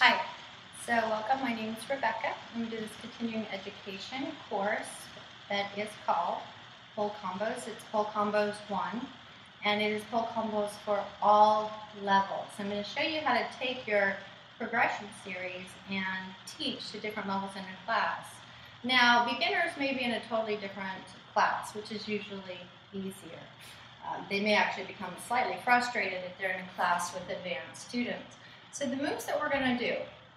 Hi, so welcome. My name is Rebecca. I'm going to do this continuing education course that is called Pull Combos. It's Pull Combos 1, and it is pull combos for all levels. I'm going to show you how to take your progression series and teach to different levels in a class. Now, beginners may be in a totally different class, which is usually easier. They may actually become slightly frustrated if they're in a class with advanced students. So the moves that we're going to do,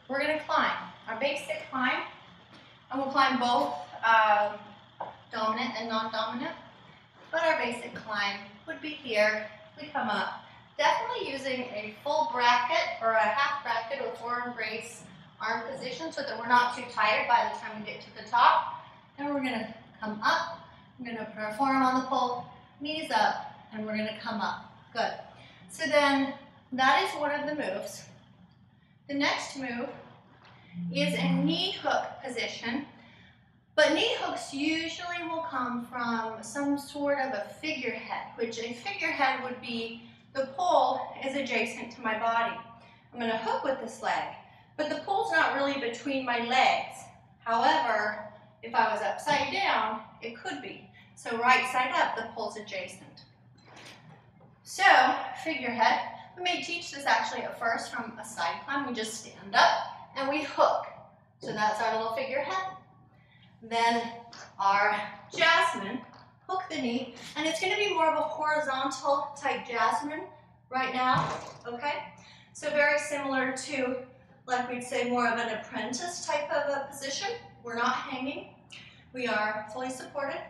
we're going to climb our basic climb, and we'll climb both dominant and non-dominant. But our basic climb would be here. We come up, definitely using a full bracket or a half bracket or forearm brace arm position so that we're not too tired by the time we get to the top. And we're going to come up. We're going to put our forearm on the pole, knees up, and we're going to come up. Good. So then that is one of the moves. The next move is a knee hook position, but knee hooks usually will come from some sort of a figurehead, which a figurehead would be the pole is adjacent to my body. I'm going to hook with this leg, but the pole's not really between my legs. However, if I was upside down, it could be. So right side up, the pole's adjacent. So, figurehead. We may teach this actually at first from a side climb. We just stand up and we hook. So that's our little figurehead. Then our jasmine, hook the knee, and it's going to be more of a horizontal type jasmine right now, okay? So very similar to, like we'd say, more of an apprentice type of a position. We're not hanging. We are fully supported.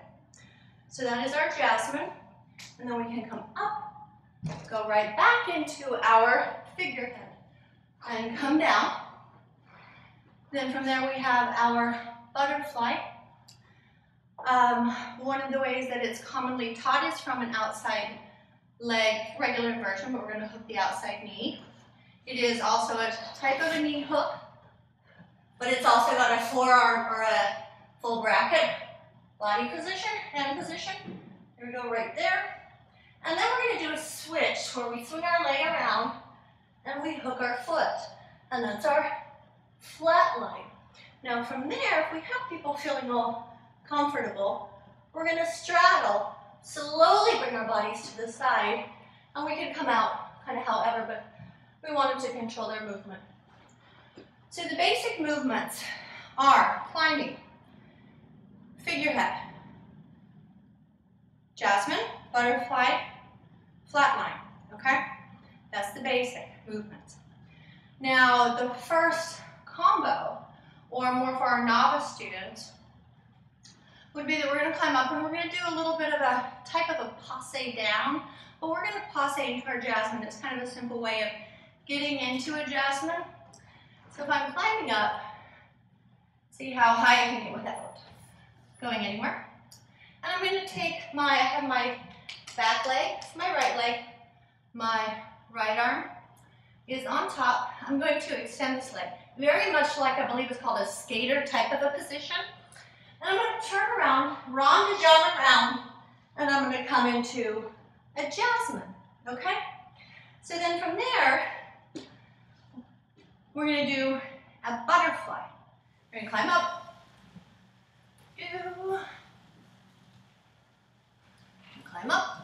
So that is our jasmine. And then we can come up, go right back into our figurehead and come down. Then from there we have our butterfly. One of the ways that it's commonly taught is from an outside leg regular version, but we're going to hook the outside knee. It is also a type of a knee hook, but it's also got a forearm or a full bracket body position, hand position. There we go, right there. And then we're going to do a switch where we swing our leg around and we hook our foot. And that's our flat line. Now from there, if we have people feeling all comfortable, we're going to straddle, slowly bring our bodies to the side, and we can come out kind of however, but we want them to control their movement. So the basic movements are climbing, figurehead, jasmine, butterfly, flatline, okay? That's the basic movement. Now, the first combo, or more for our novice students, would be that we're going to climb up and we're going to do a little bit of a type of a passe down, but we're going to passe into our jasmine. It's kind of a simple way of getting into a jasmine. So if I'm climbing up, see how high I can get without going anywhere. And I'm going to take I have my back leg, my right leg, my right arm is on top. I'm going to extend this leg, very much like I believe it's called a skater type of a position. And I'm going to turn around, ronde the jambe around, and I'm going to come into a jasmine, okay? So then from there, we're going to do a butterfly. We're going to climb up, climb up,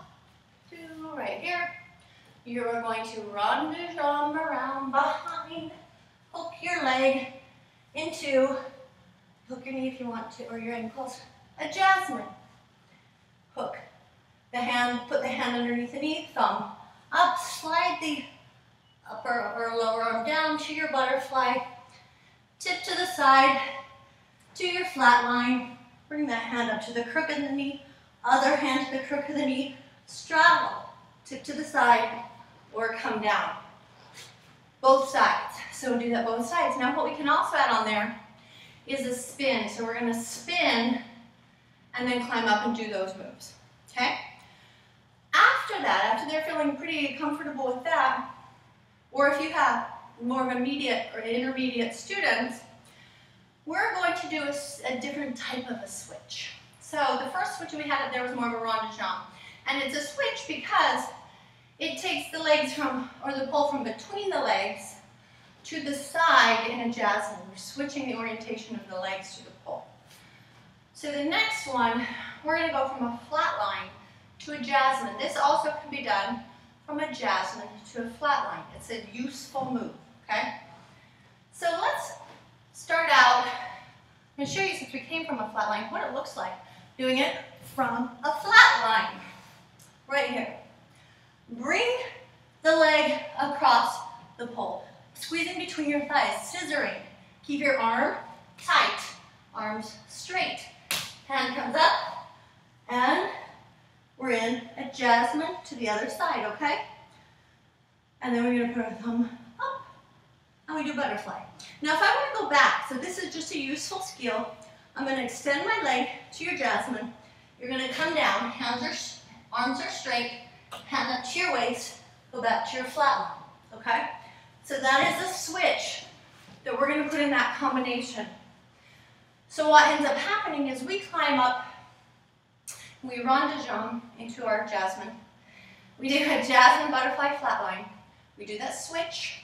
right here. You are going to ronde the jambe around behind, hook your leg into, hook your knee if you want to, or your ankles, a jasmine. Hook the hand, put the hand underneath the knee, thumb up, slide the upper or lower arm down to your butterfly, tip to the side, to your flat line, bring that hand up to the crook of the knee, other hand to the crook of the knee, straddle, tip to the side, or come down. Both sides. So we'll do that both sides. Now what we can also add on there is a spin. So we're going to spin and then climb up and do those moves. Okay? After that, after they're feeling pretty comfortable with that, or if you have more of immediate or intermediate students, we're going to do a different type of a switch. So the first switch we had up there was more of a ronde de jambe. And it's a switch because it takes the legs from, or the pole from between the legs, to the side in a jasmine. We're switching the orientation of the legs to the pole. So the next one, we're going to go from a flat line to a jasmine. This also can be done from a jasmine to a flat line. It's a useful move, okay? So let's start out. I'm going to show you, since we came from a flat line, what it looks like doing it from a flat line. Right here. Bring the leg across the pole. Squeezing between your thighs, scissoring. Keep your arm tight, arms straight. Hand comes up, and we're in a jasmine to the other side, okay? And then we're going to put our thumb up, and we do butterfly. Now if I want to go back, so this is just a useful skill, I'm going to extend my leg to your jasmine. You're going to come down, arms are straight, hand up to your waist, go back to your flat line, okay? So that is a switch that we're going to put in that combination. So what ends up happening is we climb up, we ronde jambe into our jasmine. We do a jasmine butterfly flatline. We do that switch.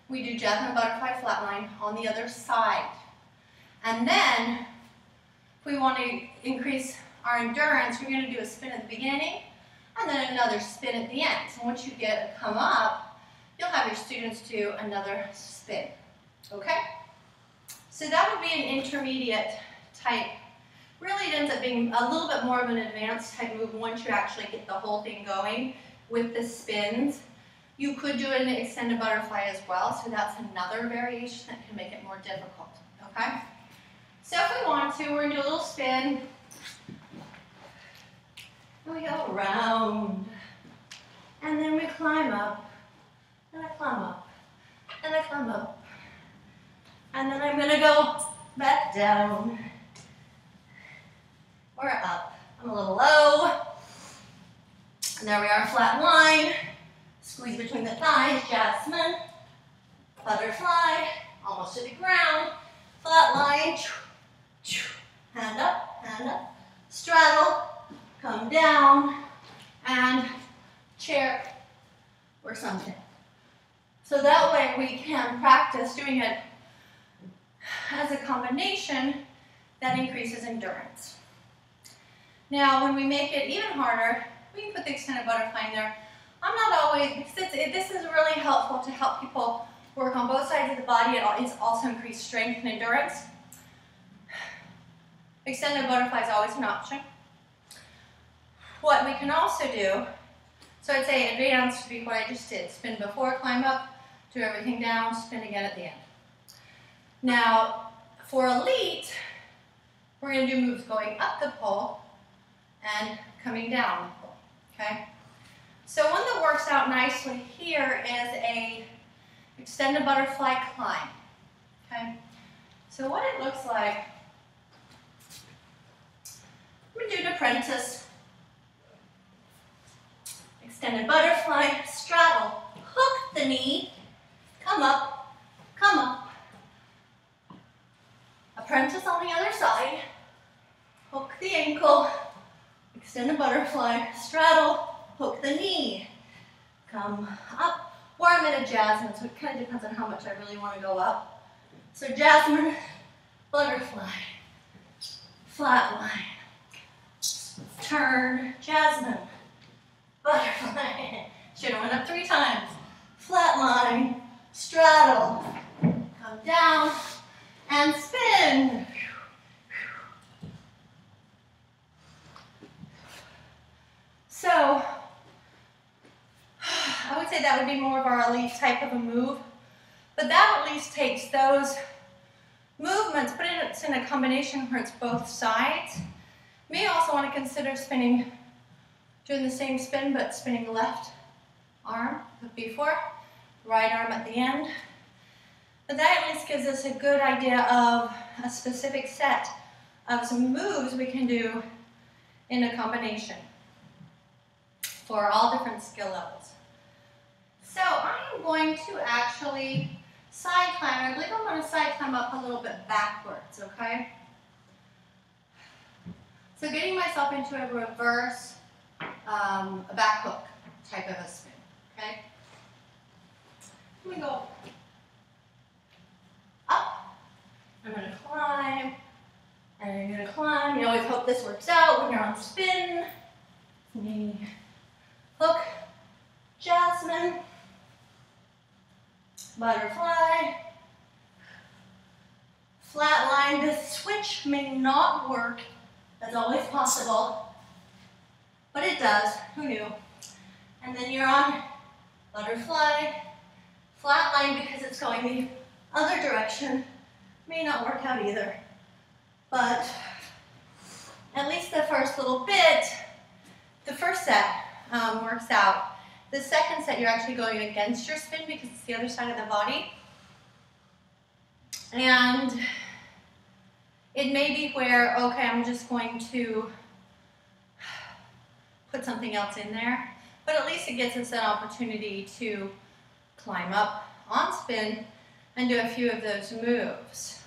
We do jasmine butterfly flatline on the other side. And then, if we want to increase our endurance, we're going to do a spin at the beginning and then another spin at the end. So once you get a come up, you'll have your students do another spin. Okay? So that would be an intermediate type. Really, it ends up being a little bit more of an advanced type move once you actually get the whole thing going with the spins. You could do an extended butterfly as well, so that's another variation that can make it more difficult. Okay? So if we want to, we're going to do a little spin. And we go around. And then we climb up. And I climb up. And I climb up. And then I'm going to go back down. Or up. I'm a little low. And there we are, flat line. Squeeze between the thighs, jasmine. Butterfly. Almost to the ground. Flat line. Hand up. Straddle. Come down. And chair or something. So that way we can practice doing it as a combination that increases endurance. Now, when we make it even harder, we can put the extended butterfly in there. I'm not always, because this is really helpful to help people work on both sides of the body. It's also increased strength and endurance. Extended butterfly is always an option. What we can also do, so I'd say advanced would be what I just did. Spin before, climb up, do everything down, spin again at the end. Now, for elite, we're going to do moves going up the pole and coming down the pole, okay? So one that works out nicely here is a extended butterfly climb, okay? So what it looks like, we do an apprentice, extended butterfly, straddle, hook the knee, come up, apprentice on the other side, hook the ankle, extended butterfly, straddle, hook the knee, come up, or I'm in a jasmine, so it kind of depends on how much I really want to go up. So jasmine, butterfly, flat line, turn, jasmine, butterfly, should have went up 3 times, flat line, straddle, come down, and spin. So, I would say that would be more of our elite type of a move, but that at least takes those movements, put it in a combination where it's both sides. You may also want to consider spinning, doing the same spin, but spinning the left arm before, right arm at the end. But that at least gives us a good idea of a specific set of some moves we can do in a combination for all different skill levels. So I am going to actually side climb. I believe I'm going to side climb up a little bit backwards, okay? So getting myself into a reverse, a back hook type of a spin, okay? Let me go this works out when you're on spin. Knee, hook, jasmine, butterfly, flatline. This switch may not work. That's always possible, but it does. Who knew? And then you're on butterfly, flatline because it's going the other direction. May not work out either, but at least the first little bit, the first set works out. The second set, you're actually going against your spin because it's the other side of the body. And it may be where, okay, I'm just going to put something else in there, but at least it gives us an opportunity to climb up on spin and do a few of those moves.